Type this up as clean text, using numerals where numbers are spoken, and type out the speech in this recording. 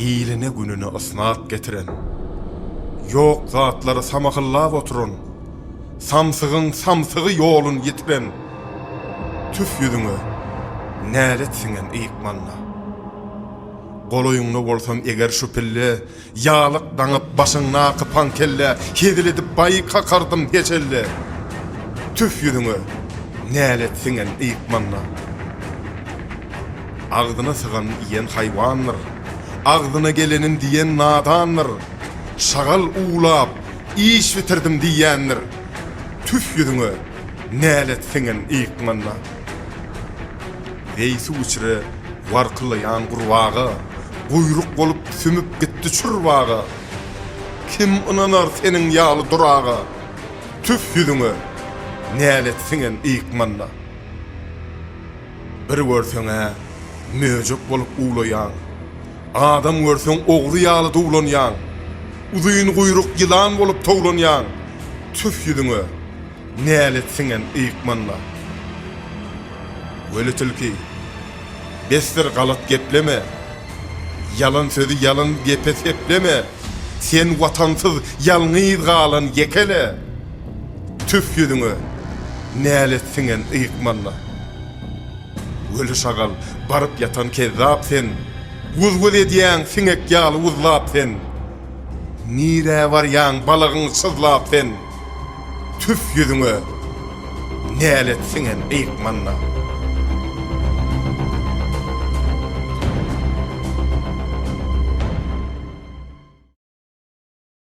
iyilini gününü ısnat getiren, yok zatları samakıllap oturun, samsığın samsığı yolun yitiren, tüf yüzünü näletsiňen ýykmanla. Goloýuňda bolsam eger şu pille, ýalyk daňyp başyňna kypan kelle, hediledip baý kakardym geçelle. Tüf yüzüňe näletsiňen ýykmanla. Agdyna sygan iýen haýwandyr, agdyna gelenin diýen nadandyr. Şagal uğlap, iş bitirdim diýendir. Tüf yüzüňe näletsiňen ýykmanla. Eysi uçry warkylayan gurwagy, guýruk bolup sümüp gitdi çurwagy. Kim inanar seniň ýaly duragy? Tüf yüzüňe näletsiňen ýykmanla. Bir görseňe möjük bolup uwlaýan, adam görseň ogly ýaly duwlanýan, uzyň guýruk ýylan bolup towlanýan. Tüf yüzüňe näletsiňen ýykmanla. Öyle tilki, bestir galat gepleme, yalan sözü yalan gepe sepleme, sen vatansız yalňyz galan yekele. Tüf yüzüňe näletsiňen ýykmanla. Öyle şagal barıp yatan kezzap sen, wuz edýän siňek ýaly wuzlap sen, nire barýan balagyň sızlap sen. Tüf yüzüňe näletsiňen ýykmanla.